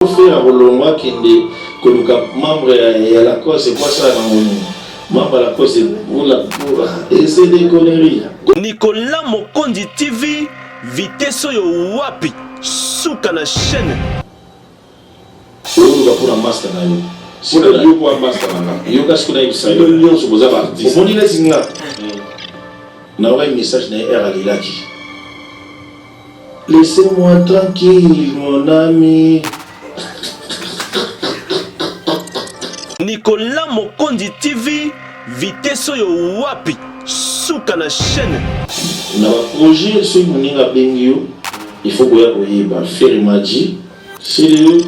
faire à Rolonga qui est membre à la cause, c'est quoi ça membre à la cause, c'est pour la et c'est des conneries. Nicolas Mokondi TV, vitesse yo wapi, souka na chaîne. On va pour la master na yo. Si on a eu pour la master na yo qu'est-ce qu'on a eu ça? Le lion se pose à partir. On dit les signes. Na un message na R Alilaki. Laissez-moi tranquille, mon ami. Nicolas Mokondi TV, vitesse yo wapi, souka na chaîne. Na projet ce moninga bengio, il faut que faire magie. C'est le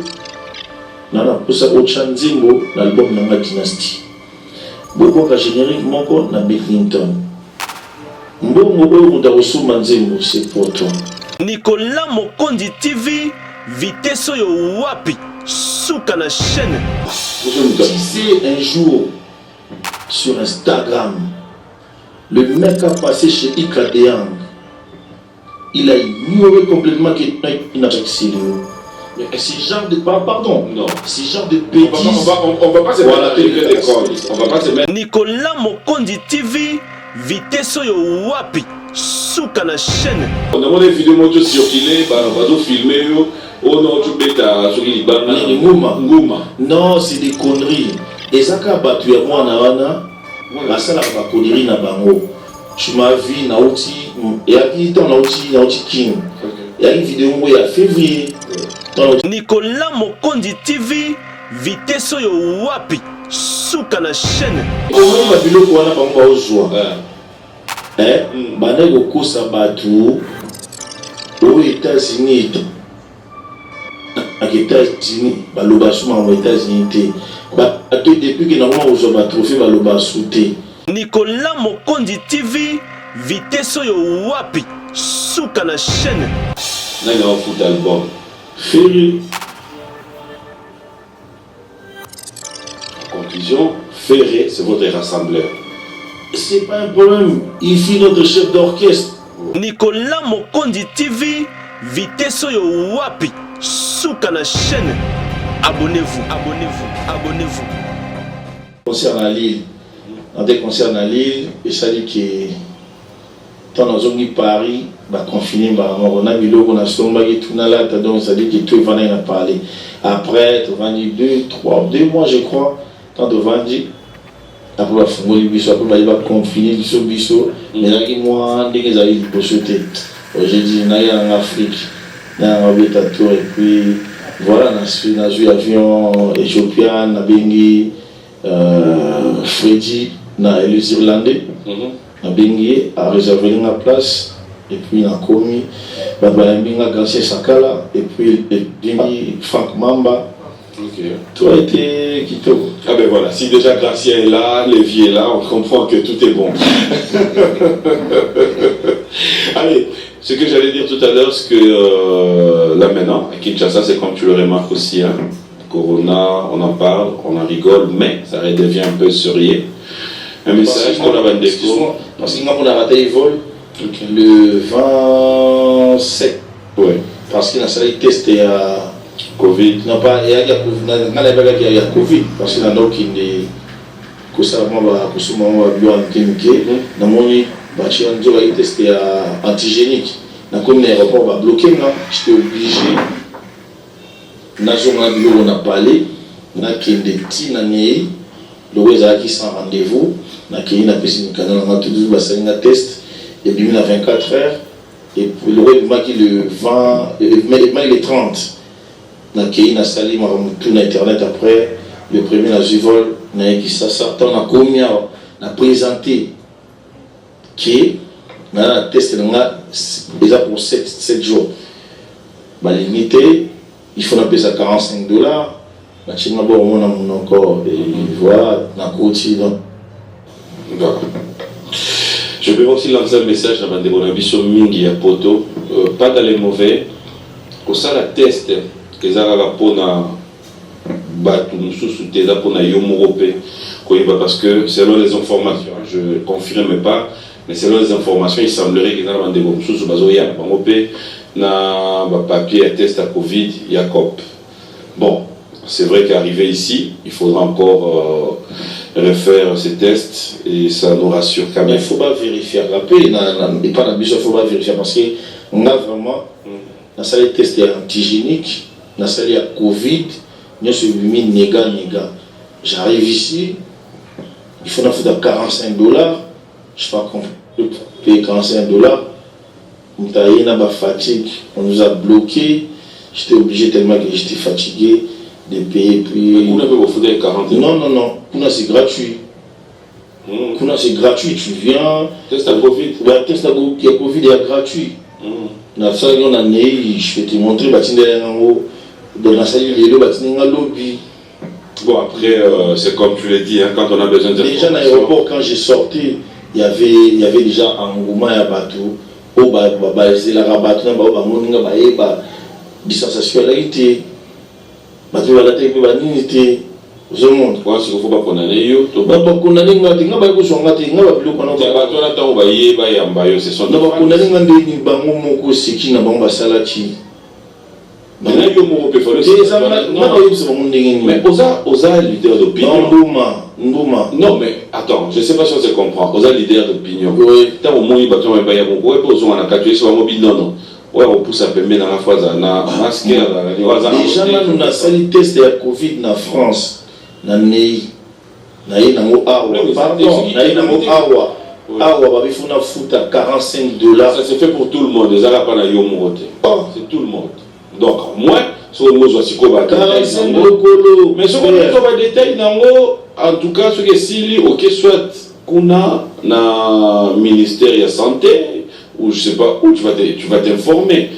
na posa ochanzimbo na album na Dynasty. Boko ka générique moko na Bill Clinton. Mbongo oyo mudakosuma nzimbo c'est pour toi. Nicolas Mokondi TV, vitesse yo wapi, souka na chaîne. Si c'est un jour sur Instagram, le mec a passé chez Ika Deyang, il a ignoré complètement qu'il n'a pas accès. C'est genre de pardon, non, c'est genre de bêtises. On va pas se mettre des codes. On va pas se mettre. Nicolas Mokondi TV, vitesse yo wapi, souka na chaîne. On a monté des vidéos moto circulées, on va filmer. Oh non, tu peux ta sur les bancs. Non, c'est des conneries. Et ça qu'a battu à moi na la salle a connerie na bango. Tu m'as vu na outil et à qui ton outil king. Il y a une vidéo où il y a février. Nicolas Mokondi TV, vitesse yo wapi, souka na chaîne. Comment va biloko wana bango ozwa? Bana ko kosa batu aux États-Unis. Aux États-Unis, baloba souma aux États-Unis. Depuis que nous avons un trophée, baloba souté. Nicolas Mokondi TV, vitesse yo wapi, souka na chaîne. Là, il y a un foot album. Ferré. En conclusion, Ferré, c'est votre rassembleur. C'est pas un problème. Il fit notre chef d'orchestre. Nicolas Mokondi TV, vitesse yo wapi, souka na chaîne. Abonnez-vous, abonnez-vous, abonnez-vous. Concert à Lille. Dans des concerts à Lille, et ça dit que dans zone Paris, bah confiné, bah on a vu l'eau, on a stombé tout là, donc ça dit que tout va en parler. Après, tu vas dire 2 mois, je crois, quand tu vas dire. Après, il va fouiller le biseau, après, il va confiner le biseau. Mais là, moi, dès que ça y est, il faut sauter. J'ai dit, il y a en Afrique, il y a en Tour, et puis voilà, on a vu l'avion éthiopien, on a Bengi, Freddy, les Irlandais, on a Bengi, a réservé la place, et puis on a commis, on a Garcia Sakala, et puis Franck Mamba. Okay. Tout a été quitté. Ah ben voilà, si déjà Garcia est là, Lévy est là, on comprend que tout est bon. Allez, ce que j'allais dire tout à l'heure, c'est que là maintenant, à Kinshasa, c'est comme tu le remarques aussi, hein, Corona, on en parle, on en rigole, mais ça redevient un peu sérieux. Un message pour la bande d'expo. Parce qu'on a raté le vol le 27. Oui. Parce qu'il a fallu tester à Covid. Non, pas, il y a Covid. Parce qu'il y a d'autres qui ont testé antigénique. Comme l'aéroport va bloquer, j'étais obligé. On a parlé. On a des petits nanés. Le Weza qui sans rendez-vous. On a créé un test. Et puis, il y a 24 heures. Et puis, le Weza qui le 20, mais les 30. Na kei na sali ma tout na internet après le premier na vol na qui ça on a commis na présenté qui na test na déjà pour 7 jours ba limité il faut payer ça $45 na chima bon on a encore et voilà na côté donc je vais aussi lancer un message à bande de sur mingi ya poto pas dans les mauvais pour ça la test que ça va pour na batu mususu teza pour na yomorope parce que selon les informations je ne confirme pas mais selon les informations il semblerait que ça va ndeko mususu bazoya bango pe na ba papier test à Covid Jacob Bon, c'est vrai qu'arrivé ici, il faudra encore refaire ces tests et ça nous rassure quand Mais même. il faut pas vérifier. La paix, il faut pas vérifier parce que on a vraiment dans les tests antigéniques, dans les Covid, nous sommes mis néga. J'arrive ici, il faut nous faire $45. Je sais pas qu'on peut payer $45. On a eu une fatigue, on nous a bloqué. J'étais obligé tellement que j'étais fatigué de payer. Puis... Vous n'avez pas fait 40 Non. Kuna c'est gratuit. Kuna c'est gratuit, tu viens. Test à Covid. Le test à Covid est gratuit. Na ça on a né, je vais te montrer dans la salle de lobby. Bon après c'est comme tu l'as dit, hein, quand on a besoin de déjà dans l'aéroport quand j'ai sorti, il y avait déjà un engouement à bateau. C'est la rabattre distanciation là été. Bateau la tête ba nité. Je montre. Quoi si il faut pas condamner yo to ba condamner ngati ngaba ko songa te ngaba bilo kono ba bateau là tant ba yeba yamba yo c'est son. Na ba condamner ngande ni bango moko seki na bango basalachi. Mais là, il y a un peu de mais Oza leader d'opinion. Non, mais attends, je ne sais pas si on se comprend. Oza leader d'opinion. Tant au moins, il y a un peu de non. Ouais, on pousse à pemer dans la phase, masque. Déjà, nous avons sali test de la Covid en France. Na nei. Na ye nango awa. Pardon, na ye nango awa. Awa, il faut na foutre à $45. Ça c'est fait pour tout le monde. Les Arabes pas na yo morote. C'est tout le monde. Donc, moi, si on a si mais si on a des détails, en tout cas, ce qui est si ok, soit qu'on a na ministère de la santé, ou je sais pas où tu vas t'informer.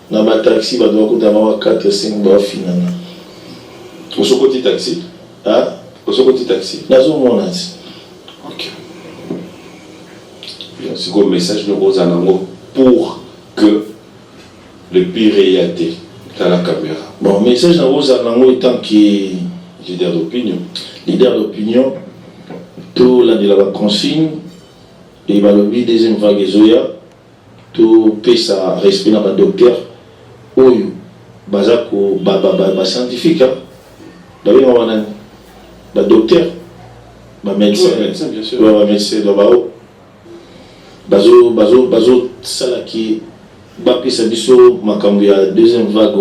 Dans ma taxi, il va devoir 4-5 dollars finalement. Au ce côté taxi. Hein? Au ce côté taxi. Dans un monat. Ok. C'est comme message de Rosanango pour que le pire réalité dans la caméra. Bon, message de Rosanango étant qui leader d'opinion. Leader d'opinion, tout la de la consigne, et il va le deuxième vague Zoya, tout paie sa respect dans le docteur, Oyo, Bazako, scientifique, d'ailleurs, on a un docteur, un médecin, bien sûr. Un médecin, Bazo, Salaki, Bapi Sabiso, Makambu, la deuxième vague,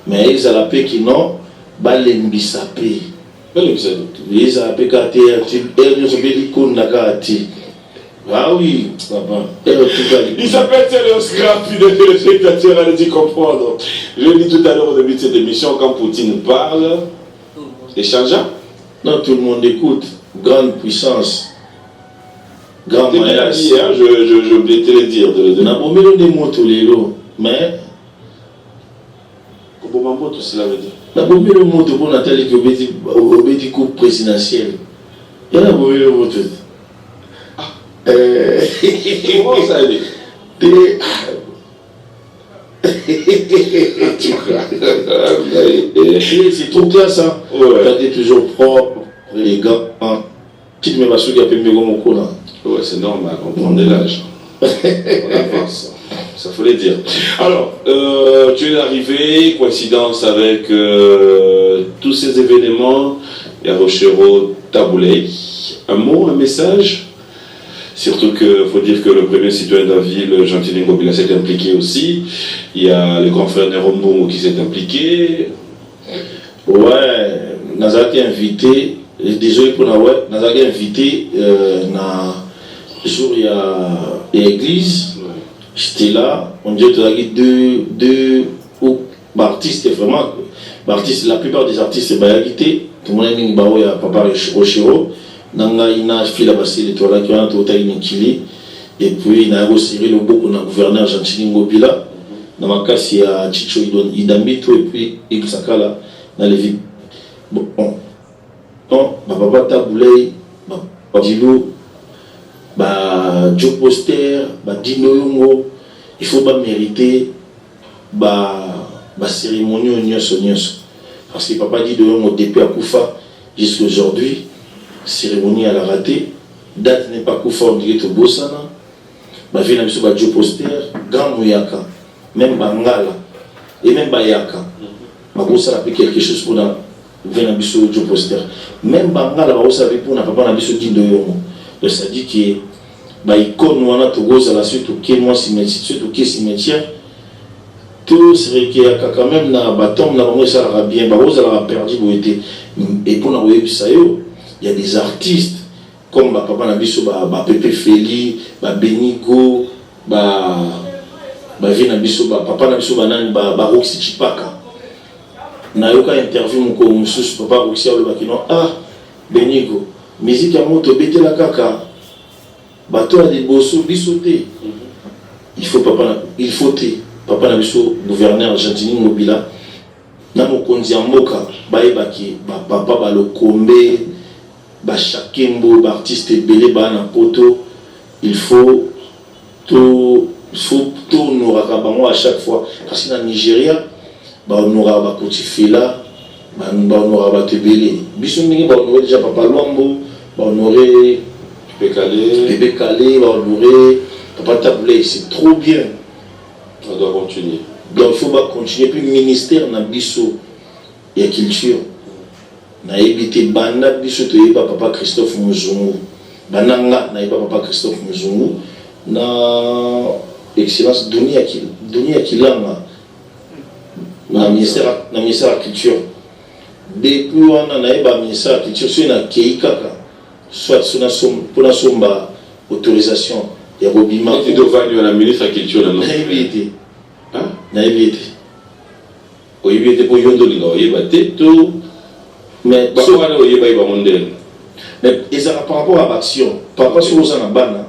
mais ils ont la paix qui non, Balembisapé. Ils ont la paix quand ils ont ah oui, papa. Il s'appelle Télé Scrap, le spectateur a dû comprendre. Je l'ai dit tout à l'heure au début de cette émission, quand Poutine parle, échangeant. Non, tout le monde écoute. Grande puissance. Grand moyen. Je voulais te le dire. On a beau mettre des mots tous les jours, mais. Comment tout cela veut dire? On a beau mettre le mot pour Nathalie qui obéit du coup présidentiel. Il y a beau mettre le mot tout. Comment ça allait? C'est trop classe, hein? Regardez toujours propre, élégant. Qui te met ma souris à payer mon coup là? Ouais, c'est normal, on prend de l'âge. On avance. Ça faut le dire. Alors, tu es arrivé, coïncidence avec tous ces événements. Il y a Rochero Taboulay. Un mot, un message? Surtout qu'il faut dire que le premier citoyen de la ville, Jean-Tini Ngobila, s'est impliqué aussi. Il y a le grand frère Nerombo qui s'est impliqué. Ouais, nous avons invité, désolé pour nous, nous avons invité dans le jour il y a l'église. J'étais là, on dit que deux artistes, vraiment, la plupart des artistes, c'est Bayagité, tout le monde a mis Papa Rochero. Nanga ina fila basi les toiles qui ont total inikili et puis il a aussi le beaucoup na gouverneur Jean-Tini Ngobila na makasi ya Chicho Idambito et puis Iksakala na levi bon non papa Taboulay ba Dilo ba Joe Poster ba Dino Yongo il faut pas mériter ba cérémonie nyonso parce que papa dit de Yongo depuis Akufa jusqu'à aujourd'hui. Cérémonie à la ratée, date n'est pas conforme direct au Bossana, ma vie n'a pas Joe Poster, Grand Mouyaka, même Bangala, et même Bayaka. ça a quelque chose pour la Venabiso du poster. Même Bangala, ça a pour la papa Nabiso Guindo. Donc ça dit que bah icône on a tout gros à la suite au quai moi cimetière au quai cimetière tout serait qu'il y a quand même na bâton na moi ça va bien bah vous allez perdu vous été et pour la web ça il y a des artistes comme bah papa Nabiso bah Pepe Feli bah Benigo bah Venabiso bah papa Nabiso banane bah Roxy Chipaka na yoka interview mon comme sous papa Roxy le bakino ah Benigo musique à moto bête la caca bateau a des bossos bissotés. Il faut papa n'a gouverneur Argentine Mobila na mokonzi ya mboka bayebaki papa balokombe bashakembo artiste ebele bana poto il faut tout honoraka bango à chaque fois parce que na Nigeria honoraka bakotifela honoraka bato ebele biso ndenge honoré déjà papa Luambo honoré Bébé Calé, honoré, Papa Tablé, c'est trop bien. On doit continuer. Donc il faut continuer. Puis le ministère na biso et la culture. Na évité bana biso to yeba Papa Christophe Muzungu. Bananga na yeba Papa Christophe Muzungu. Na excellence Dunia Kilanga. Na ministère de la culture. Depuis on a yeba ministère de la culture sur na Keikaka. Soit pour la somba autorisation il y a Bobima tu dois venir à la ministre de la culture na évité na évité o évité pour yondolinga o yebate to mais so wana o yeba iba mondel mais ils par rapport à l'action papa sur aux bana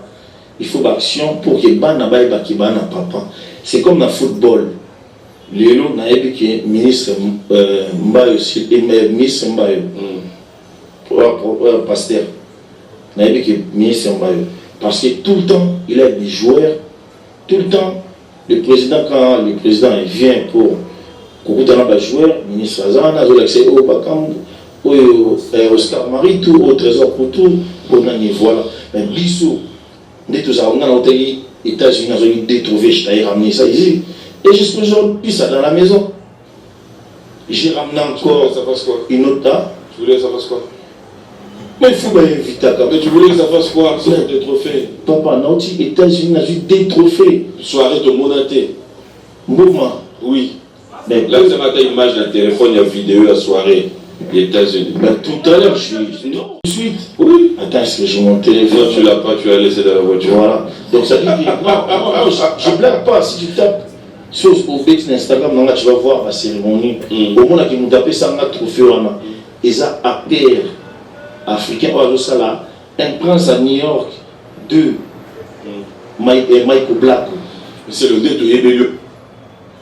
il faut l'action pour que bana ba yeba ki bana papa c'est comme dans le football lelo na yebi que ministre Mbayo aussi et ministre Mbayo pasteur parce que tout le temps il a des joueurs, tout le temps le président quand le président vient pour des joueurs, ministre Azana, l'accès au Bakam, Oscar Marie, tout au trésor pour tout, pour voilà. Mais Bissou, dès que ça on a les États-Unis ont détrouvé, je t'ai ramené ça ici, et jusqu'à aujourd'hui ça dans la maison. J'ai ramené encore une autre date. Tu voulais que ça fasse quoi? Mais il faut inviter à mais tu voulais que ça fasse quoi? Des trophées. Papa, non, les États-Unis ont eu des trophées. Soirée de monaté. Moment. Oui. Mais là, ça m'a une image d'un téléphone, il y a vidéo à soirée des États-Unis. Mais tout à l'heure, je suis. Non, tout de suite. Oui. Attends, est-ce que j'ai mon téléphone? Non, tu l'as pas, tu l'as laissé dans la voiture. Voilà. Donc ça dit que. Non, je blague pas. Si tu tapes sur Instagram, tu vas voir ma cérémonie. Au moins, qui nous tapent ça, on a trophée. Et ça, à pair. Africain, un prince à New York de Michael Black. C'est le dé de Yébélio.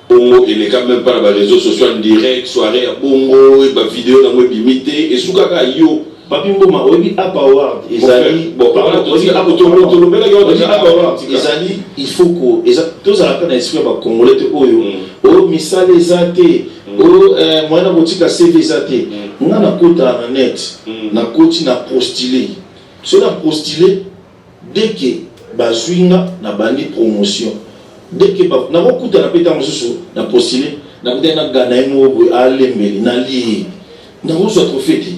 Bongo, il est quand même pas dans les réseaux sociaux en direct, soirée à Bongo, et ma vidéo dans web imité, et Soukaka Yo. Papi Mboma, Obi Apaward, Ezali, Ezali, il faut que, tous à la fin d'esprit, Congolais, oh, Missal Ezate, oh, Moana Botika CV Ezate, on a un côté à net, on a un côté à postulé. Si on a postulé, dès que Bazouinga n'a bandi promotion, dès que n'a pas coûté à péter en postulé, n'a pas de gagné à l'embelli, n'a lié, n'a pas de fêté.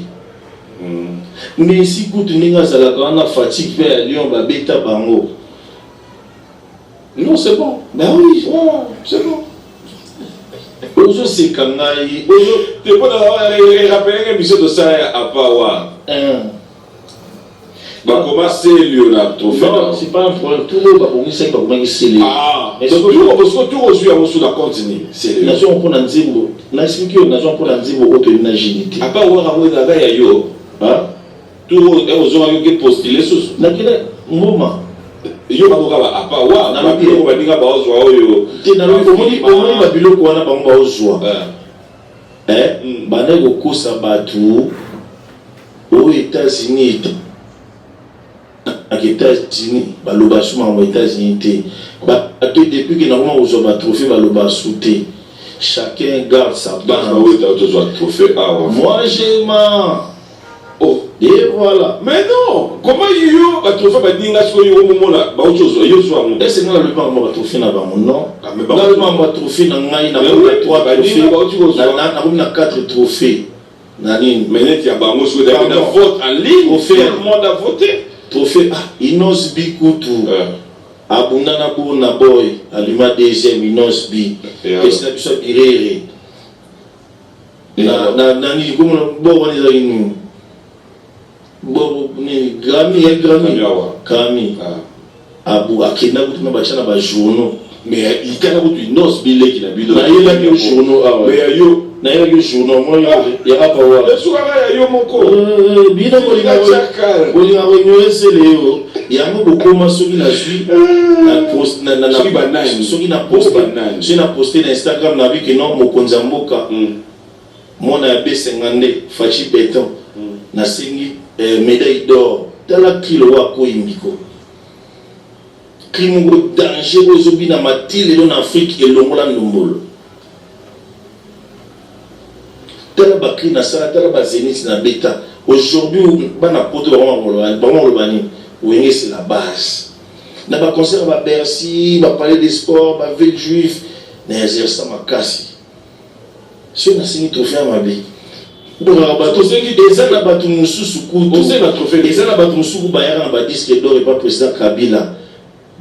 Mais si vous tenez à la fatigue vers Lyon, Babeta Bango. Non, c'est bon. Ben oui, c'est bon. Ozo c'est Kangaï. Ozo, tu peux rappeler que monsieur de ça à Pawa. Comment c'est Léonard Trophée? Non, c'est pas un problème. Tout le monde va c'est comment il s'est ah, parce que tout reçu à sous la continue. C'est nation pour Nanzimbo. N'a expliqué aux nations pour Nanzimbo autre agilité. À part voir à moi là-bas, il y a yo. Hein? Tout le monde a postulé sous. N'a quel moment? Yo baboka à part wa na mabilo ba dinga ba ozwa oyo. Te na lo komoni ba biloko wana bango ba ozwa. Bana go kosa batu aux États-Unis. Aux États-Unis, baloba souma aux États-Unis. Depuis que normalement aux hommes trophée baloba souté. Chacun garde sa base. Trophée. Moi j'ai ma. Oh, Et voilà. Mais non, comment yo va trouver ba dinga so yo moment là, ba autre chose, yo so amu. Est-ce que nous le pas moi trophée na ba mon non? Mais Ba moi trophée na ngai na 3 trophées. Na comme na 4 trophées. Na nini? Mais net ya ba mo so da vote en ligne, tout le monde a voté. Trophée Inos Bikutu. Abuna na pour na boy, alima deuxième Inos B. Et c'est na biso birere. Na ni comme bon on est une bon ni Grammy Grammy abu akina kutu na bachana ba journaux mais il kana kutu Inos B le qui na bido na yela ke journaux mais yo na yela ke journaux moi ya pas wa le soukara ya yo moko bino bolinga wenyesele yo yango bokoma soki na suis na post na soki na post si na poster na Instagram na bi que non mokonzi mboka mona ya B52 Fachi Beton na singi médaille d'or tala kilo wa ko imbiko crime danger ozobi na matile en Afrique et longola ndombolo tala bakri na sala tala ba zenith na beta aujourd'hui bana poto ba bani wenge c'est la base na ba concert ba Bercy ba palais des sports ba ville juif na exercer makasi si on a signé trophée ma vie donc bato sengi eza na bato mususu kutu na trophée eza na bato mususu bayaka na ba disque d'or et pas président Kabila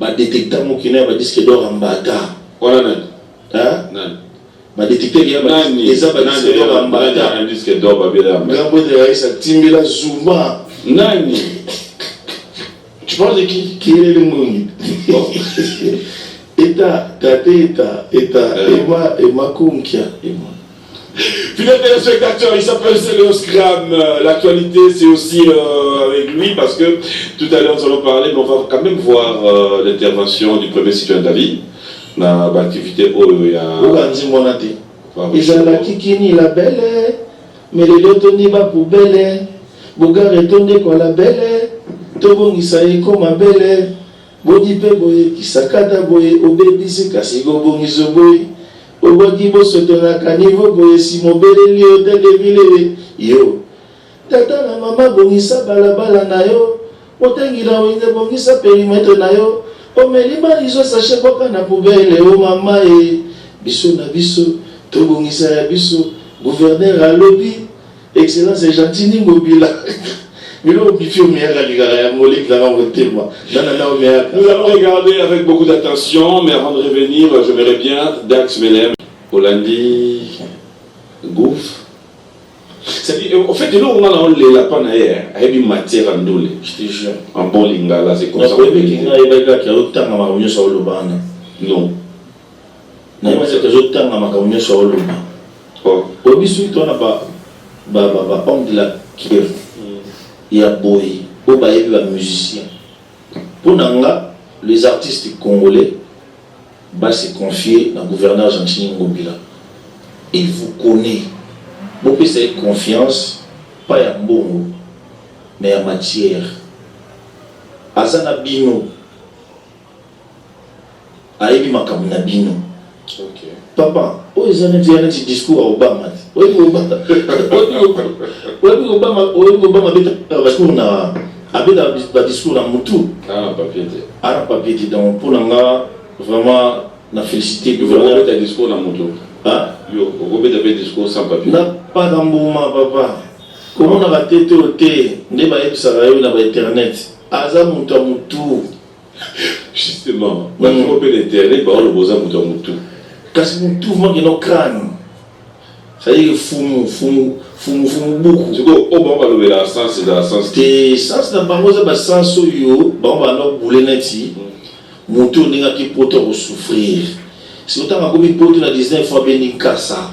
ba détecteur mokina ba disque d'or ambata wala nani hein ba détecteur ya ba eza ba disque d'or ambata un disque d'or ba bela ngambo de Raisa Timbila Zuma nani tu parles de qui est le monde État Emma Kumkia Fidèle téléspectateur, il s'appelle Céléos Gram. L'actualité, c'est aussi avec lui parce que tout à l'heure, nous allons parler, mais on va quand même voir l'intervention du premier citoyen David dans l'activité où il y a. Ils ont la kikini la belle, mais les deux n'y va pour belle. Boga retourne quoi la belle, Tobo Nisaï comme ma belle. Bodipe boye, Kisakata boye, Obébisi Kasigo Bonizo boye. Obodi bosotona kanivo boye si mobele lio de yo tata na mama bongisa balabala na yo otengira winde bongisa perimetre na yo omelima izo sachet boka na poubelle o mama e biso na biso to bongisa ya biso gouverneur alobi excellence et gentini mobila. Nous allons regarder avec beaucoup d'attention, mais avant de revenir, j'aimerais bien Dax Melem, Hollandi, Gouf. C'est-à-dire, en fait, nous, on a les lapins ailleurs, avec une matière en doule. Je te jure. En bon lingala, c'est comme ça. Non. Il y a boy, musicien. Pour Nanga, les artistes congolais vont se confier au gouverneur argentin Ngobila. Il vous connaît. Vous pouvez avoir confiance, pas en bon, mais en matière. Azana Bino, Aïbi Makamuna Bino. Papa, où est un discours à Obama? Obama discours na discours na mutu. Ah, papier. Donc pour nga vraiment na féliciter le gouvernement de discours na mutu. Ah, yo, au discours sans papier. Na pas d'ambouma papa. Comment on va tête au thé, ne ba ebisarayo na ba internet. Aza mutu mutu. Justement, ma trompé d'internet ba le boza mutu. Kasi mutu moi qui no crâne. Ça y est, fumu beaucoup. Tu vois, au bon, on va la sens de la sens. Te sens na bango za ba sens yo, ba ba no boule neti. Mutu ninga ki poto souffrir. Si autant ma komi poto na 19 fois beni kasa.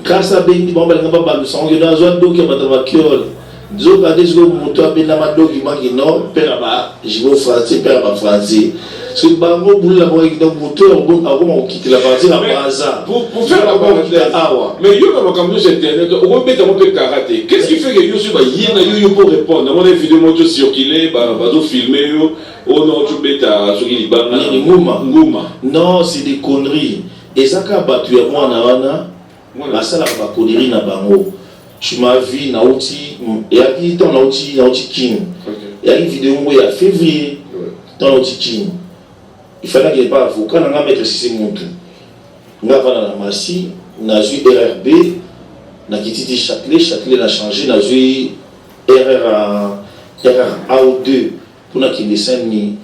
Kasa beni ba ba ngaba ba le sang yo na zo do ki ba ta kiol. Zo ka des go mutu abena ma do ki ma ki no pera ba, je vais français pera ba français. Si bango boule la moi qui donc moteur bon avant quitter la partie à Baza pour faire la parenthèse. Mais yo na makambo sur internet on peut mettre un peu karaté. Qu'est-ce qui fait que yo sur ba yena yo pour répondre mon vidéo moto circuler ba zo filmer yo oh non tu beta sur li banga nguma. Non, c'est des conneries. Et ça ka batu ya mwana wana la sala ba connerie na bango. tu m'as vu, Naouti, et à qui t'en Naouti King. Et à une vidéo, il y a février, dans Naouti King. Il fallait qu'il n'y ait pas avocat, on a mettre si c'est mon tout. On a la Massi, on a vu RRB, on a quitté Châtelet a changé, on a vu RRAO2, pour qu'il y ait des scènes.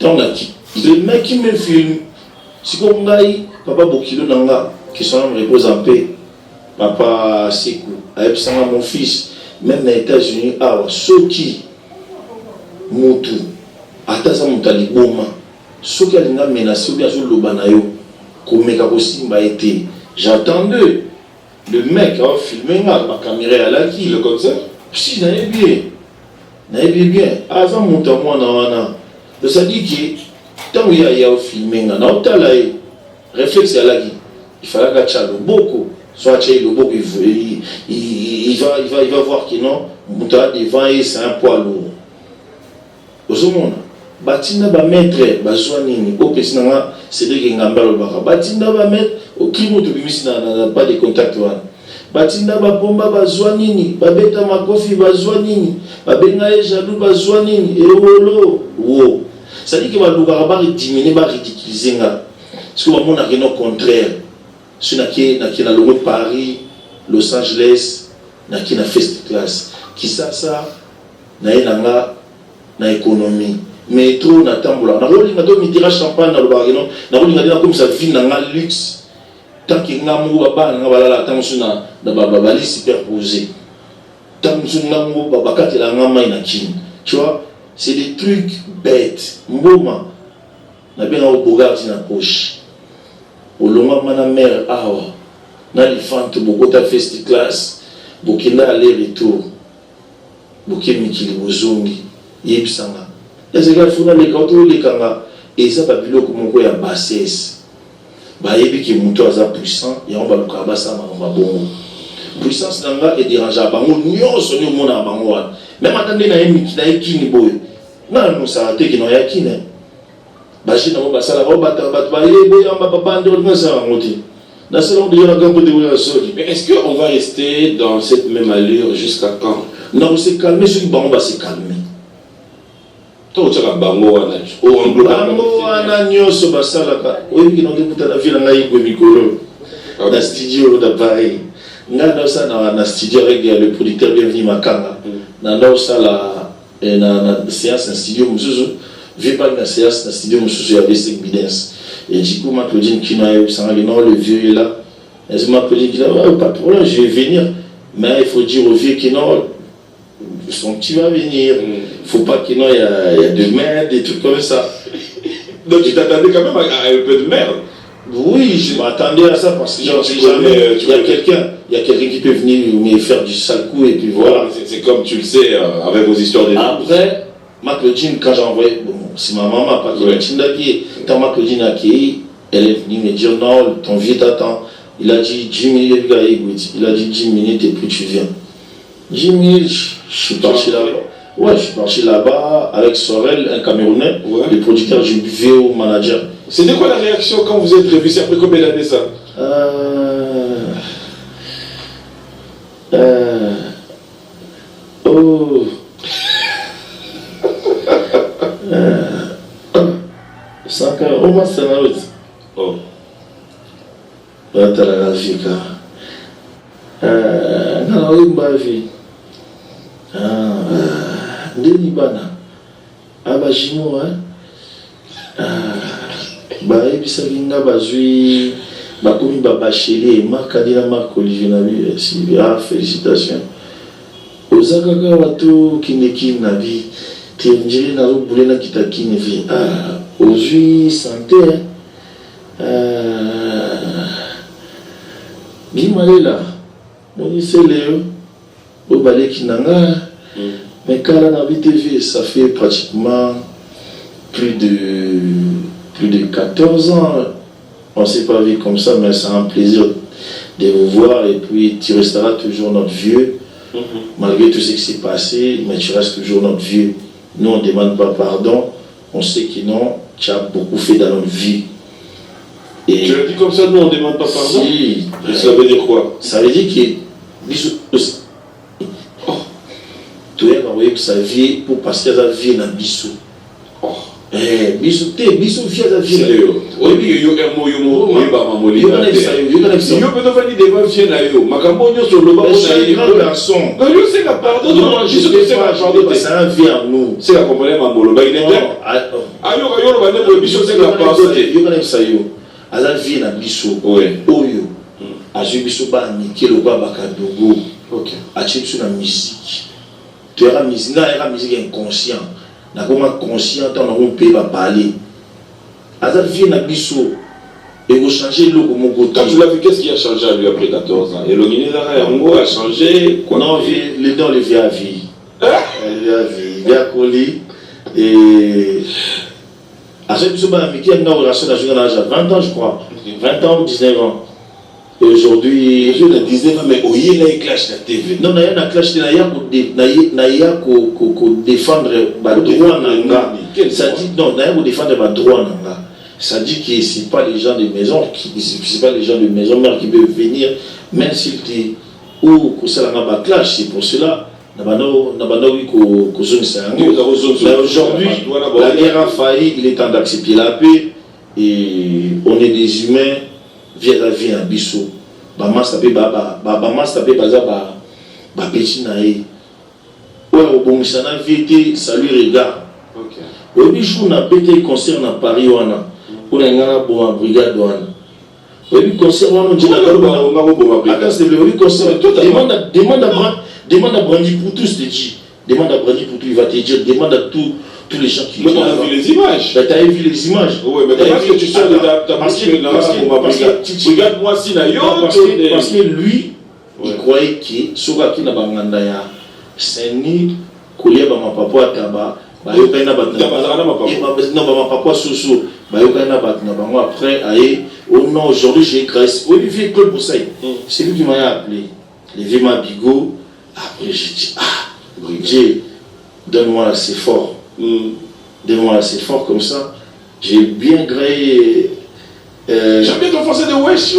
Le mec qui me filme, c'est comme Papa Bokilo Nanga, qui son âme repose en paix. Papa Sekou, Aïbsanga, mon fils, même dans les États-Unis, Soki, Moutou, Ataza Moutali Boma, Soki Alinga menacé ou bien sur l'Obanayo, comme Mekabosimba été. J'attendais le mec a filmé ma caméra à la qui, le concert. Si, n'avait bien. Avant mon temps, moi, ça dit que tant qu'il y a filmé, réflexe à la qui, il fallait qu'à beaucoup. Soit le beaucoup, il va voir que non, Mouta devant et c'est un poids lourd. Au monde, Batina va mettre, Bazouanini, au Pessinanga, c'est de Gengambalo Baka. Batina va mettre, au Kimo de Bimis n'a pas de contact. Batina va bomba Bazouanini, Babeta Makofi Bazouanini, Babengae Jadou Bazouanini, et Olo. Wow. Ça dit que va diminuer, va ridiculiser. Parce que on a rien au contraire. Si on a le Paris, Los Angeles, on a first class. Qui ça, na économie. Mais trop, on a tamboula. On a un tirage champagne dans le bar. On a comme ça, vie dans le luxe. Tant qu'il y a un mot, on a un superposé. Tant qu'il y a un mot, on a un tu vois, c'est des trucs bêtes. Mboma, on a bien un bogard dans la poche. Au long de ma mère, na l'ifante, beaucoup de first class, beaucoup aller-retour, beaucoup de mikili bozongi, yebsanga. Les gars, il faut les cantos, les kanga, et ça va plus comme on a bassesse. Bah, il y a qui est puissant, et on va le cabassa, on va bon. Puissance nanga est dérangeable, on y a sonné au monde à Bangoa. Même attendez, il y a un miki, il y a un kini boy. Non, ça a été qu'il y a un kini. Bah, je n'ai pas ça, la robe, mais est-ce qu'on va rester dans cette même allure jusqu'à quand? Non, c'est calmé, celui qui va se calmer. Toi, tu as Bango, na studio d'appareil. Dans ça, na studio avec le producteur bienvenu Makanga. Dans ça, la séance, un studio, je pas la séance, un studio, je avec 5 bidens. Et du coup, ma Claudine qui n'a eu le vieux est là. Et je m'appelle qui pas de problème, je vais venir. Mais il faut dire au vieux qui non, son petit va venir. Il ne faut pas qu'il y ait de merde, des trucs comme ça. Donc tu t'attendais quand même à un peu de merde. Oui, je m'attendais à ça parce que il y a quelqu'un qui peut venir me faire du sale coup et puis voilà. C'est comme tu le sais avec vos histoires de après, ma Claudine, quand j'ai envoyé, bon, c'est ma maman, pas Claudine qui quand ma Claudine a accueilli, elle est venue me dire non, ton vieux t'attend. Il a dit 10 minutes, il a dit 10 minutes et puis tu viens. 10 minutes, je suis parti là-bas. Ouais, je suis parti là-bas avec Sorel, un Camerounais, le producteur du VO manager. C'était quoi la réaction quand vous êtes revu? C'est après combien d'années ça? Oh. 140, au moins c'est un autre. Oh. T'as la Africa. Non, oui, ma vie. Libana. Abajimo, hein. Ebisa Ginga Bazui, Bakomi Babachele, Marc Adina Marc Olivier Nabi, félicitations. Osaka Watu Kineki Nabi, Tienjiri Naru Boulena Kitaki Nevi. Aujourd'hui, santé. Gimalela, Monise Léo, Obale Kinanga, mais Kala Nabi TV, ça fait pratiquement plus de 14 ans. On ne s'est pas vu comme ça, mais c'est un plaisir de vous voir et puis tu resteras toujours notre vieux. Malgré tout ce qui s'est passé, mais tu restes toujours notre vieux. Nous, on ne demande pas pardon. On sait que non, tu as beaucoup fait dans notre vie. Et tu l'as dit comme ça, nous, on ne demande pas pardon? Si. Ça veut dire quoi? Ça veut dire que tu es sa vie pour passer sa vie dans biso. Biso vie à vie. Oui, il y a un mot, il y a un mot, il y a un na comment conscient on peut pas parler azal vie na biso et vous changer le comme quand tu l'as vu, qu'est-ce qui a changé à lui après 14 ans? Et le Guinée a changé quoi? Non, les dents les vie à vie il y a colis et à ce biso ba mi qui a une relation à 20 ans je crois 20 ans ou 19 ans. Et aujourd'hui, je l'ai 19 ans, mais il y a un clash à la TV. Non, il y a un clash, il y a défendre le droit. Ça dit, non, il y a défendre le droit. Ça dit que ce n'est pas les gens de maison, c'est pas les gens de maison mère qui peuvent venir, même s'il dit ou que ça n'a pas clash, c'est pour cela. Aujourd'hui, la guerre a failli, il est temps d'accepter la paix et on est des humains. Via la vie en biso bamas tapé baza ba petit naé ouais au bon ça na vie ça lui regarde OK au bichou na pété concert na Paris wana pour ngana bon brigade wana au concert wana on dit la attends c'est le concert demande à Brandy pour tous te dit demande à Brandy pour tout il va te dire demande à tous les gens qui... Mais on a vu les images. Tu as vu les images. Oui, mais parce que tu sors de ta machine là, regarde-moi si na yo. Parce que lui, il croyait que soka qui n'a pas ngandaya, c'est ni kolia ba ma papa taba, ba yo kaina ba non ba ma papa soso, ba yo kaina ba na ba moi après aïe, oh non aujourd'hui j'ai grâce. Olivier Claude Boussaï, c'est lui qui m'a appelé. Lévi ma bigot, après j'ai dit Dieu, donne-moi assez fort. Devant assez fort comme ça, j'ai bien gréé. J'ai bien ton français de wesh.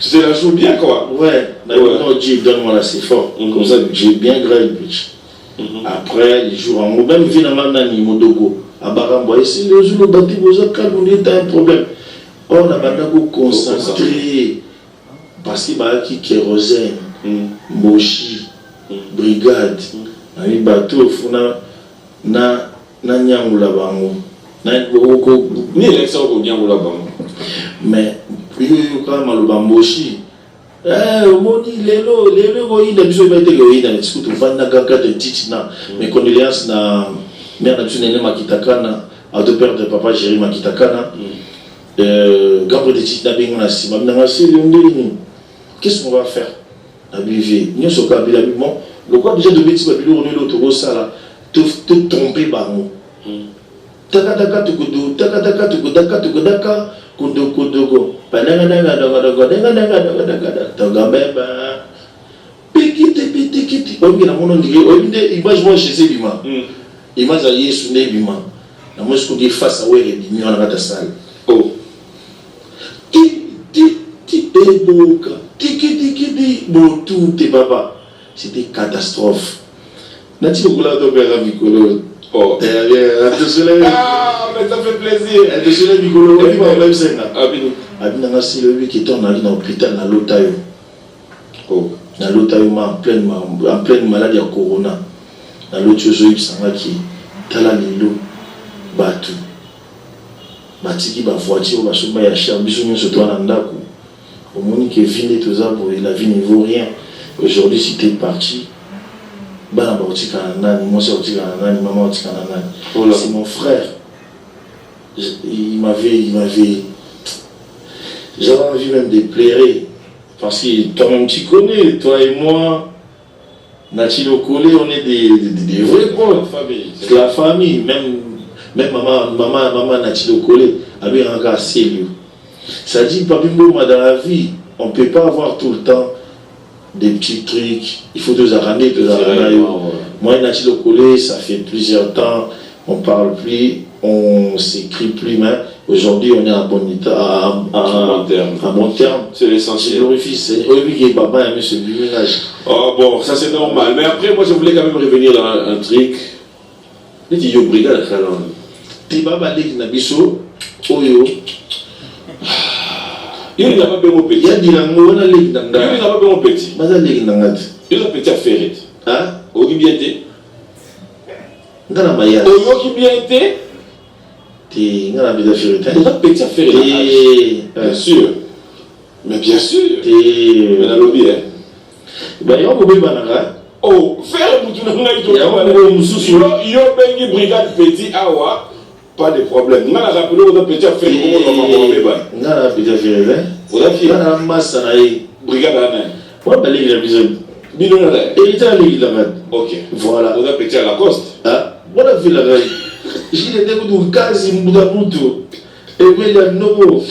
Tu te la joues bien quoi. Ouais, non, Dieu donne-moi assez fort. Comme ça, j'ai bien gréé le pitch. Après, les jours en haut, même finalement, Nani Modogo, à Barambo, et si le jour où bâti vous a calmé, t'as un problème. Oh, la bande concentré. Parce qu'il y a qui kérosène, Moshi, brigade. Ami bateau funa na nyangula bango na ko ni élection ko nyangula bango mais yo ka maloba mboshi moni lelo ko ina biso bete ko ina tsikutu vanda kaka de titina mes condoléances na mère na biso nene makitakana à deux pères de papa Jérémy Makitakana gambo de titina benga na sima na ngasi ndini qu'est-ce qu'on va faire à vivre nous sommes kabila bon le quoi déjà de bêtises babilo on est l'autre ça là tout tromper bango taka tukudu daka kudo pananga tanga beba pikiti obi na mono ndike obi de image moi chez Bima image à Yesu ne Bima na moi ce qu'on dit face à wele bimi on a ta salle oh ti eboka tiki botu te baba. C'était catastrophe. N'a-t-il pas là de faire Micolo? Oh, mais ça fait plaisir. Elle te soulève Micolo, on va même ça. Abina c'est le qui tourne dans l'hôpital dans l'Otayo. Oh, dans l'Otayo en pleine maladie à corona. Dans l'autre chose il s'en va qui tala lilo batu. Batiki ba voiture ba soma ya cher biso nyo surtout na ndako. Au moins que vine tout ça pour la vie ne vaut rien. Aujourd'hui, si tu es parti, c'est mon frère. Il m'avait. J'avais envie même de pleurer. Parce que toi-même, tu connais, toi et moi, Natilo Collé, on est des vrais bons. C'est la famille. Même maman Natilo Collé, avait un gars sérieux. Ça dit, Papimbo, dans la vie, on ne peut pas avoir tout le temps des petits trucs, il faut deux arranger. Moi et Natilo Collé, ça fait plusieurs temps, on ne parle plus, on ne s'écrit plus, mais Aujourd'hui, on est à bon état, à bon terme. C'est l'essentiel. Glorifie Seigneur. Oui, que papa aime ce ménage. Oh bon, ça c'est normal. Mais après, moi je voulais quand même revenir dans un truc. Il dit, yo, brigade, Tu vas balayer na biso, oyo. Il n'a pas besoin de petit. Il y a des langues, on a les Il n'a pas besoin de petit. Mais ça, les langues. Il a petit à faire. Hein? Au qui bien été. Dans la maillage. Au qui bien été. Tu as bien fait. Il a petit à faire. Bien sûr. Mais bien sûr. Mais dans le lobby, hein. Ben, il y a un peu de banana. Oh, faire pour tout le monde. Il y a un peu de brigade petit awa. Pas de problème. On a rappelé qu'on a petit à faire. On a petit à faire. On a fait. On a masse à la brigade à la on va balayer la maison. Bidon à la et il t'a mis la main. Ok. Voilà. On a petit à la coste. Ah, on a vu la main. J'ai des coups de quasi moudamuto. Et mais il y a nouveau.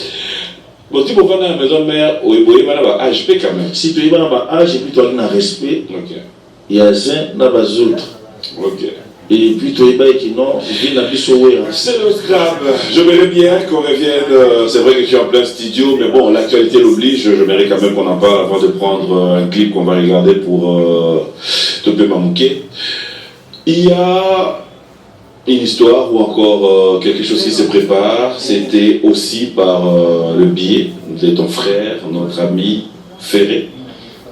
Bon, si vous venez à la maison mère, vous voyez maintenant HP quand même. Si tu es dans âge et puis tu as un respect, il y a un n'a pas d'autres. Ok. Et puis tu es qui non, il vient d'habiller sur Wéra. C'est le scrap. Je verrais bien qu'on revienne. C'est vrai que je suis en plein studio, mais bon, l'actualité l'oblige. Je verrais quand même qu'on en parle avant de prendre un clip qu'on va regarder pour Topé Mamouké. Il y a une histoire ou encore quelque chose qui se prépare. C'était aussi par le biais de ton frère, notre ami Ferré,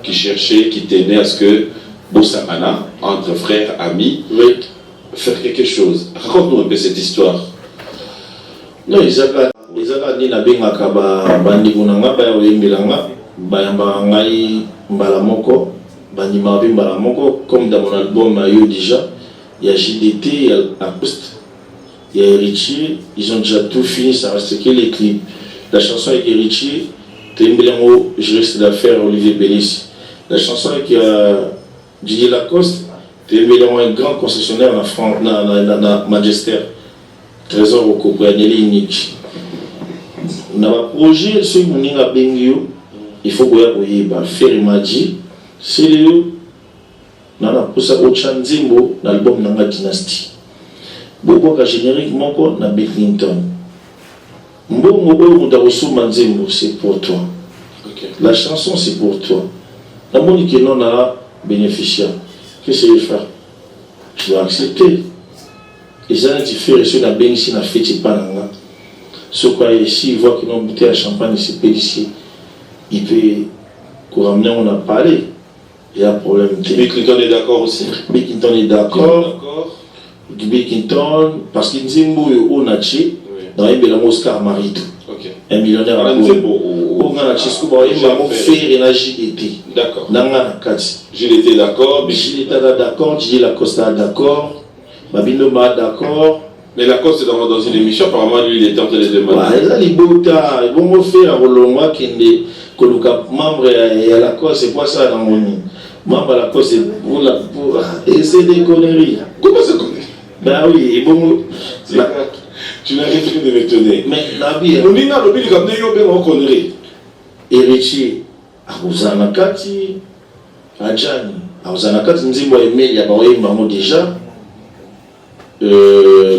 qui cherchait, qui tenait à ce que Bossamana, entre frères, amis, oui, faire quelque chose. Raconte-nous un peu cette histoire. Non, ils ont dit na bengaka bandeko na nga baya oyembelanga bayamba ngai mbala moko bandima mpe mbala moko comme dans mon album Yo déjà. Il y a JDT, il y a Acoust, il y a Héritier, ils ont déjà tout fini, ça reste que les clips. La chanson avec Héritier, Tembelango, je reste d'affaires Olivier Bellis. La chanson avec Didier Lacoste, Tembelango, un grand concessionnaire en France, dans Manchester, Trésor au Coprianelli unique. Dans le projet, ceux qui ont à Bengio, il faut que vous ayez faire Maji, c'est le nana posa Ochanzimbo l'album Nanga Dynasty. Bobo ka générique moko na Bill Clinton. Mbongo oyo mutarosu manzimbo c'est pour toi. Okay. La chanson c'est pour toi. La monique non a bénéficiaire. Qu'est-ce que je vais faire? Je dois accepter. Et ça tu fais reçu la bénéfice na fête pas nanga. Ce quoi ici il voit qu'ils ont bouteille à champagne c'est pédicier. Il peut ramener on a parlé. Il y a un problème. Bill Clinton est d'accord aussi. Bill Clinton est d'accord. Bill Clinton, parce qu'il dit que on a tué dans un bilan Oscar Marito. Un millionnaire à la on a tué ce qu'on va faire et la JDT. D'accord. JDT d'accord. JDT d'accord. JDT Lacoste d'accord. Babino Ma d'accord. Mais Lacoste est dans une émission, apparemment lui il était en train de demander. Il y a les boutas, ils vont faire un Rolonga qui est membre à Lacoste, c'est quoi ça dans mon nom? Membre à Lacoste, c'est pour essayer des conneries. Comment c'est conneries? Ben oui, et bon. Tu n'arrives plus de m'étonner. Mais Nabi. On dit dans le but comme nous, on a conneries. Héritier, à Ouzanakati, à Djani, à Ouzanakati, nous disons, il y a pas déjà.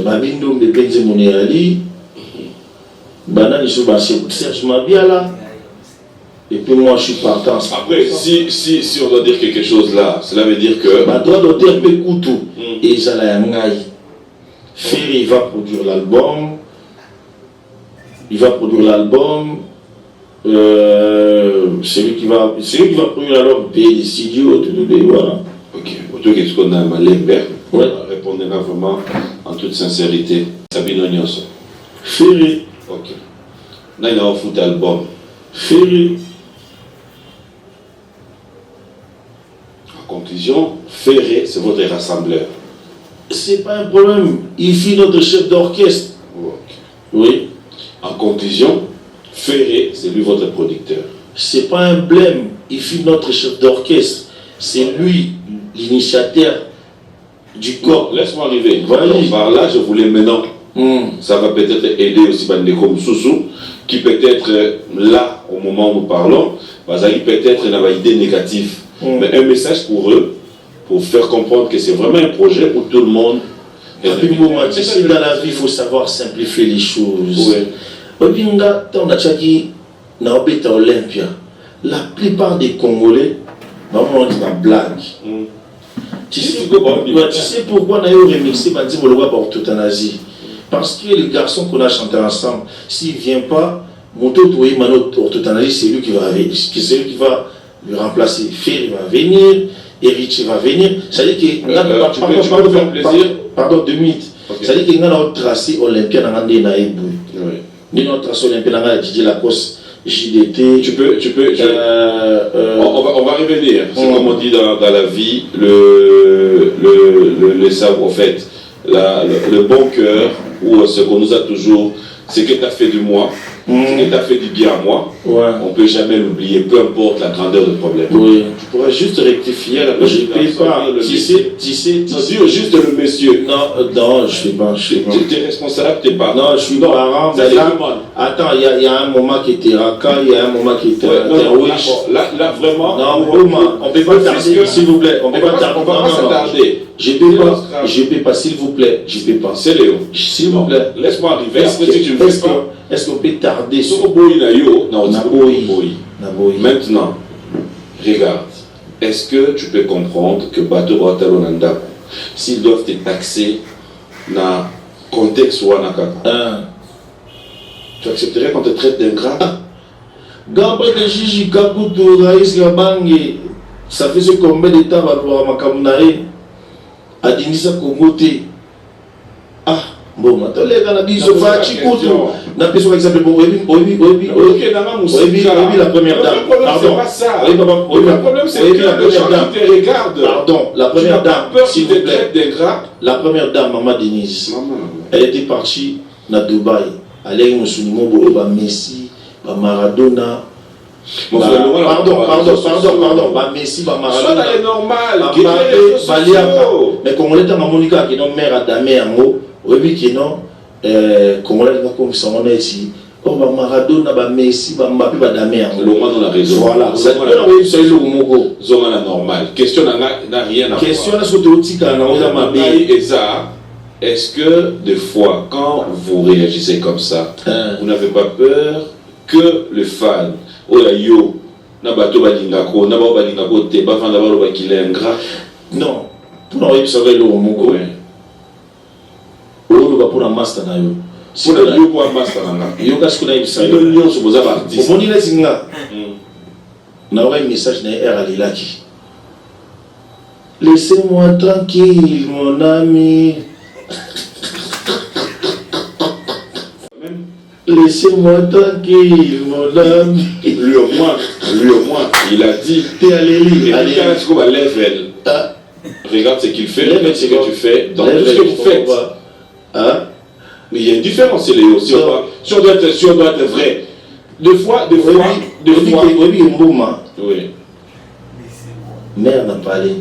Babindo Mbepenze Monéali, Banani Souba Serge Mabiala, et puis moi je suis partant. Après, si on doit dire quelque chose là, cela veut dire que. Droit d'auteur Bekoutou et Zalayangaï. Ferry il va produire l'album. Il va produire l'album. Celui qui va produire l'album, payer des studios, tout, voilà. Ok, autour de ce qu'on a à Malembert. Ouais. Répondra vraiment en toute sincérité. Sabine Onyos. Ferry. Ok. Là, il a un foot album. Ferry. En conclusion, Ferré, c'est votre rassembleur. C'est pas un problème. Il fit notre chef d'orchestre. Okay. Oui. En conclusion, Ferré, c'est lui votre producteur. C'est pas un blême. Il fit notre chef d'orchestre. C'est lui l'initiateur du corps. Laisse-moi arriver. Voilà. Par là, je voulais maintenant. Ça va peut-être aider aussi Bandeko Soussou, qui peut-être là, au moment où nous parlons, peut-être n'a pas idée négative. Mais un message pour eux, pour faire comprendre que c'est vraiment un projet où tout le monde. Et puis, dans la vie, il faut savoir simplifier les choses. Oui. Obinga, on a tchaki, na obéta Olympia. La plupart des Congolais, maman dit une blague. Tu sais pourquoi on a eu remixé Bandi Mologa par euthanasie? Parce que les garçons qu'on a chanté ensemble, s'il ne vient pas, Moto Toué Mano euthanasie, c'est lui qui va lui remplacer. Fer va venir, Héritier va venir. C'est-à-dire que pardon, 2 minutes. C'est-à-dire qu'il y a un tracé olympien dans l'année naïbou. Nous avons tracé olympien dans l'année Didier Lacoste, JDT. Tu peux. On va revenir. C'est comme on dit dans la vie, le savoir, en fait, le bon cœur, ou ce qu'on nous a toujours, c'est que tu as fait de moi. Ce que tu as fait du bien à moi, on ne peut jamais l'oublier, peu importe la grandeur du problème. Oui. Tu pourrais juste rectifier la Je ne paye pas. Tu sais, juste le monsieur. Non, je ne fais pas. Tu es responsable, tu n'es pas. Non, je suis parent. Attends, il y a un moment qui était Raka, il y a un moment qui était Terwish. Là, vraiment. Non, on ne peut pas tarder, s'il vous plaît. On ne peut pas tarder. Je ne peux pas, s'il vous plaît. Je ne peux pas. C'est Léo. S'il vous plaît. Laisse-moi arriver. Est-ce qu'on peut tarder sur Maintenant, regarde. Est-ce que tu peux comprendre que Bato Batalonanda, s'ils doivent te taxer dans le contexte ou tu accepterais qu'on te traite d'ingrat? Ça fait combien de temps à Makamunae à Dinisa Kongote? Ah, bon, maintenant les gars, on a dit, ils pas Chikoto. On a pris exemple, bon, oui, la première dame. Pardon. Le problème, c'est que les gens qui te regardent. Pardon, la première dame. S'il te plaît, la première dame, Maman Denise, elle était partie à Dubaï. Elle est Messi, Maradona. Pardon, Messi, Maradona. C'est normal. Mais quand on est à Monica, qui est notre mère à Damé Ango, oui, qui est non, Congolais, comme ça, on est ici. Oh, Maradona, Messi, Mbappé, Damé Ango. Le monde a raison. Voilà, c'est la normale. Question n'a rien à voir. Question est-ce que des fois, quand vous réagissez comme ça, vous n'avez pas peur que le fan, oh là yo, nabato balingako, nabao balingako te, bafan d'abord qu'il est ingrat? Non, pour nous sauver le Mongo, on va pour un master na yo. Si on a yo pour un master na yo, qu'est-ce qu'on a eu ça? Si on a eu ça, artiste. On dit les signes. On a un message na R à l'Ilaki. Laissez-moi tranquille, mon ami. Laissez-moi tranquille, mon ami. Lui au moins, il a dit. T'es allé lire. Regarde ce qu'il fait, regarde ce que tu fais, dans tout ce que vous faites. Mais il y a une différence, Léo. Si on doit être vrai. Deux fois. Oui. Mère n'a pas allé.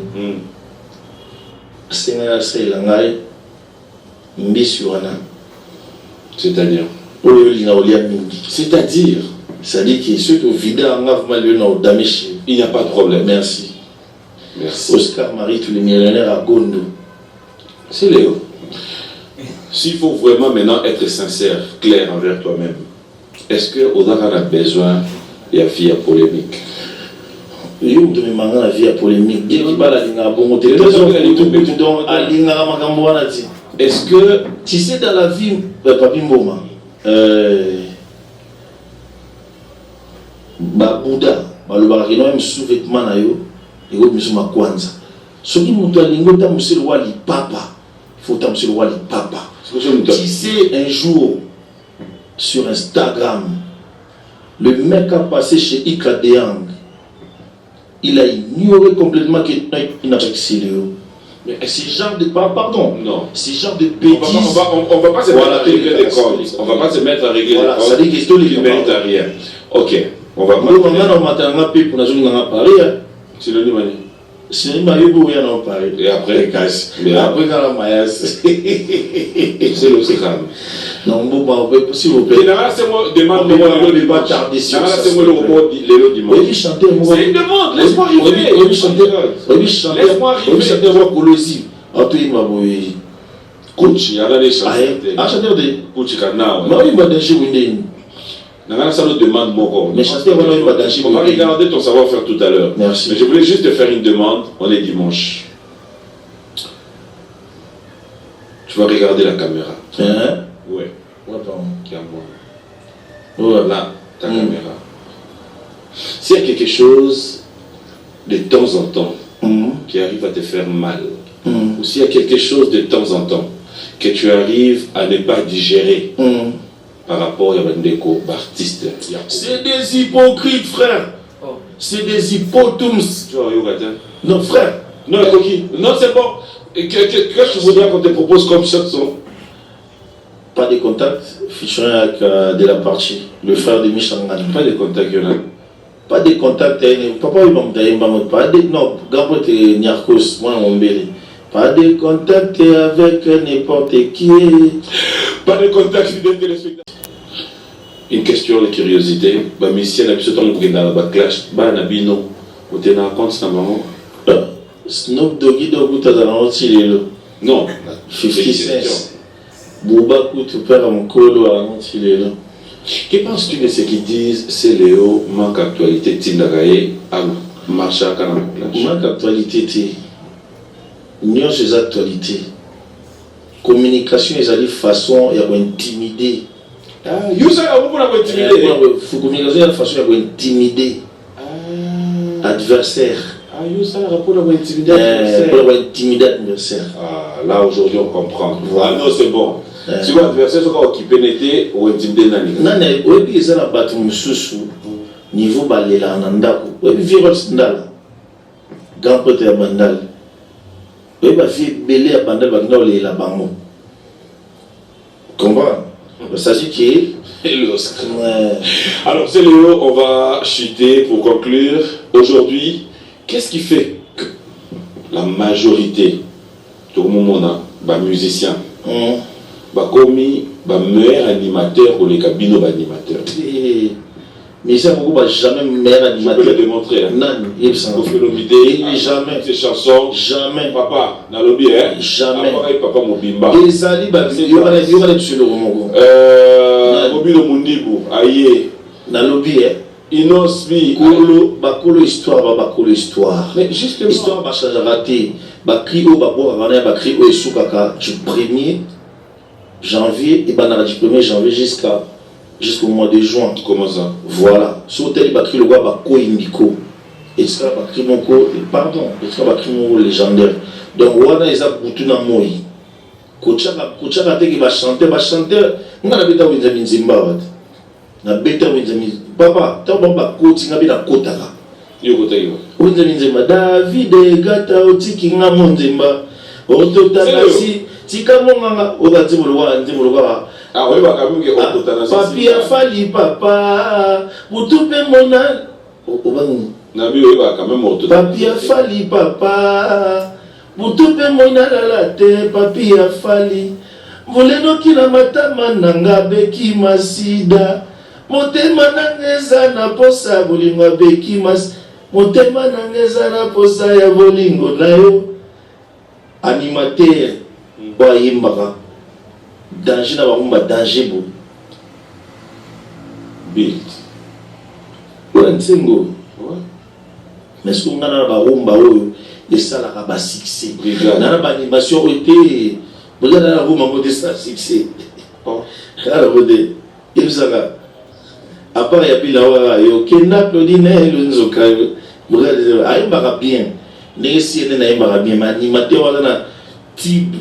C'est-à-dire. C'est-à-dire que ceux qui ont vidé en il n'y a pas de problème. Merci. Oscar Marie, tous les millionnaires à Gondo. C'est Léo. S'il faut vraiment maintenant être sincère, clair envers toi-même, est-ce que Odara a besoin de la vie à polémique? Il y a la vie à polémique. Est-ce que tu sais dans la vie, Papi Mboma, Bouddha, le même sous-vêtement, il y a un kwanza. Ce qui m'a dit, il faut que tu le papa. Tu sais, un jour, sur Instagram, le mec a passé chez Ika Deang. Il a ignoré complètement qu'il n'a pas accéléré. Mais c'est genre de... Pardon. Non. C'est genre de bêtises. On va pas se mettre à régler des comptes. On va pas se mettre à régler des comptes. Ça dit que qui ne méritent à rien. Ok. On va pas... C'est et après, après quand la maïs. C'est le secret. Non, s'il vous plaît. C'est moi, demande le pas tarder sur ça. C'est moi le robot, oui, chanter. C'est une demande, laisse-moi arriver. Oui, chanter. Laisse-moi arriver. Oui, chanter, moi, Colosi. Après, il m'a dit, coach, il y a des chants. Ah, chanter de. Coach, il y a oui, il m'a dit, Ça nous demande mon mais chanter, on va regarder ton savoir-faire tout à l'heure. Merci. Mais je voulais juste te faire une demande. On est dimanche. Tu vas regarder la caméra. Hein? Ouais. Ouais, pardon. Qui est à moi. Ouais. Là, ta caméra. S'il y a quelque chose de temps en temps qui arrive à te faire mal, ou s'il y a quelque chose de temps en temps que tu arrives à ne pas digérer par rapport à Yabandeko, artiste. C'est des hypocrites, frère. C'est des hypotums. Tu vois, Non, frère. Non, Koki. Non, c'est bon. Qu'est-ce que tu voudrais qu'on te propose comme chanson? Pas de contact, featuring avec de la partie, le frère de Michangan. Pas de contact, Yonan. Pas de contact, papa, pas de. Non, Gapote Nyarkos, moi, mon bébé. Pas de contact avec n'importe qui. Pas de contact avec des téléspectateurs. Une question de curiosité. Mais si on a pu se tomber dans la backlash, Nabino, vous tenez un compte, c'est un moment. Snoop Doggy Dogg, tu as dans le non, 50 cents. Bouba tu perds mon colo à l'antilé. Que penses-tu de ce qu'ils disent? C'est Léo, manque actualité, Tindagaye, à marcher à Canada. Manque actualité, nous ces actualités. Communication, ils ont dit façon, il y a intimider. Ah, you say, vous pouvez intimider. Communication, il y a façon, il y a intimider. Adversaire. Ah, you say, pour intimider adversaire. Pour intimider adversaire. Ah, là aujourd'hui on comprend. Voilà. Ah non, c'est bon. Si vous adversaire, vous pouvez occuper ou intimider Nani. Nani, oui, ils ont battu Moussoussou. Niveau balela nandako. Oui, virus ndala. Grand pote à bandal. Oui, bah, vie belé à bandal, bah, non, les la bango. Comprends? Ça dit qui alors, c'est Léo, on va chuter pour conclure. Aujourd'hui, qu'est-ce qui fait que la majorité, tout le monde, bah, musicien, bah, commis, bah, meilleur animateur ou les cabinets animateurs? Mais ça, on va jamais meilleur animateur. Je peux le démontrer. Non, il jamais. Ces chansons. Jamais. Papa, dans le lobby, hein? Jamais. Pareil, papa, mon bimba. Les alliés, il y aura des pseudo romango. Mobile Mundibu, aïe. Dans le lobby, hein? Inosbi. Bakolo histoire, bakolo histoire. Mais justement. Histoire, va changer raté. Bakri au babo, bakri au esukaka du 1er janvier et banara du 1er janvier jusqu'au mois de juin. Comment ça? Voilà. Sur tel bakri le gars bako indiko. Et ça bakri mon ko, pardon, et ça bakri mon légendaire. Donc wana ils a boutu na moi. Kochaka te qui va chanter, on a beta winza minzimba. Na beta winza minzimba. Papa, ta bamba koti ngabi na kotaka. Yo kotaki. Winza minzimba David gata otiki nga monzimba. Ototanasi tika monga obanze mulwa. Ah oui, bah quand même que ototanasi. Papi a fali papa. Butupe mona. Obanze. Nabi oui bah quand même ototanasi. Papi a fali papa. Butupe mona lalate papi a fali. Voleno kina matama nanga beki masida. Motema nangeza na posa bolingo beki mas. Motema nangeza na posa ya bolingo na yo. Animateur ba yimbaka. Danger na ba danger bo. Build. Voilà nsengo. Mais ce qu'on a na ba rumba oyo et ça la ba succès. Na ba animation était vous avez la roue de ça succès. Alors il s'aga à part ya bila yo kena plodine le nzoka vous allez ay ba bien ne si ne na ba bien animateur wala na type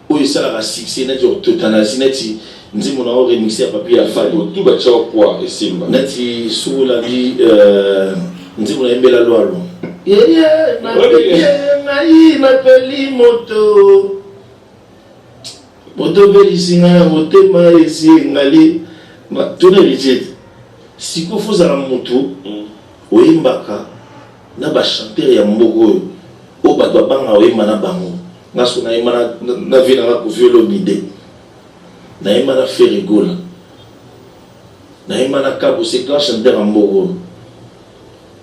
o ça la succès na jo totanasi neti nzimo na o remixer papier à faire tout ba tchao poids et simba neti sous la vie nzimo na embela lwalo na peli moto moto belisinga ya motema esi ngali tuna lijete siko fozala moto oyimbaka na bachanteur ya mboka oyo o bato babanga oyemba na bango ngaso nayemba na vie nanga koviolo bide nayemba na ferigola nayemba na cabo c'est grand chanteur ya mboka oyo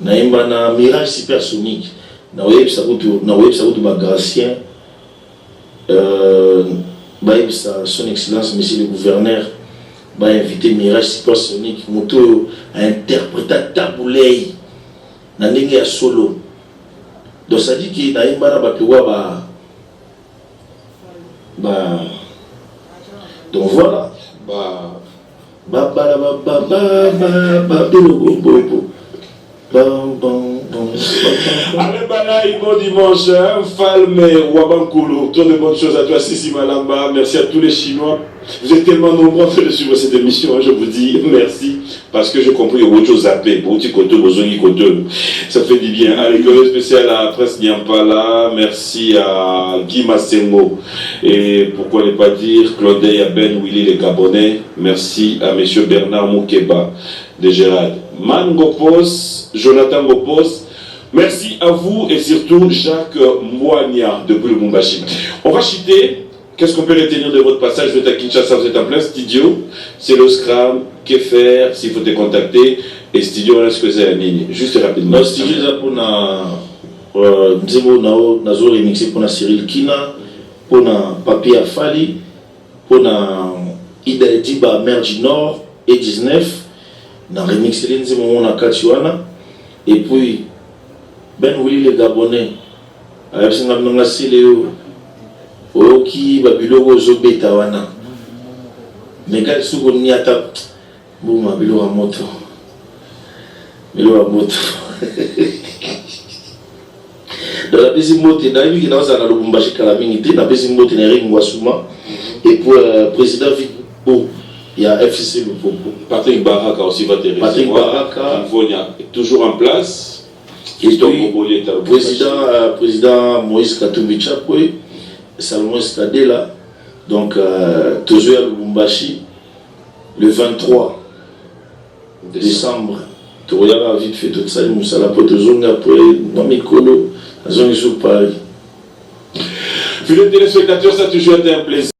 nayemba na mirage supersonique naoyebisa kutu bagracien son excellence monsieur le gouverneur va inviter Mirage Supersonic, moto à interpréter Taboulay, dans le solo. Donc ça dit qu'il y a une donc voilà. Allez, balaï, bon dimanche, Falme, Wabankolo, tant de bonnes choses à toi, Sissi Malamba. Merci à tous les Chinois. Vous êtes tellement nombreux de suivre cette émission, je vous dis merci, parce que je comprends qu'il y a autre chose à payer, pour petit côté, ça fait du bien. Allez, le spécial à Presse Niampala, merci à Guy Massengo, et pourquoi ne pas dire Claudel Ben Willy les Gabonais, merci à monsieur Bernard Moukeba de Gérard. Man Gopos, Jonathan Gopos, merci à vous et surtout Jacques Moigna depuis le Mumbashi. On va chuter. Qu'est-ce qu'on peut retenir de votre passage? Vous êtes à Kinshasa, vous êtes en plein studio. C'est le Scrum. Que faire s'il faut te contacter? Et studio, est-ce que c'est la ligne? Juste rapidement. Le studio, c'est pour Nazo remixé pour Cyril Kina, pour Papier Afali, pour Ida Ediba, Mer du Nord, et 19. Dans remixé, c'est mon Akatiwana. Et puis, Ben Willy les Gabonais. Alors, c'est un Oki babilo zobeta wana megal suko niata buma bilo wa moto dans la deuxième moto dans lui qui dans ça na Lubumbashi kala mingi na deuxième moto na ring wasuma et pour président Vibo il y a FCC le Popo Patrick Baraka aussi va te recevoir. Patrick Baraka toujours en place et puis président Moïse Katumbi Chapwe Salomon Stadela, donc toujours à Lubumbashi, le 23 décembre. Tu regardes vite fait tout ça, nous allons pour te zoner après, dans mes colos, la zone sur Paris. Fidèles téléspectateurs, ça a toujours été un plaisir.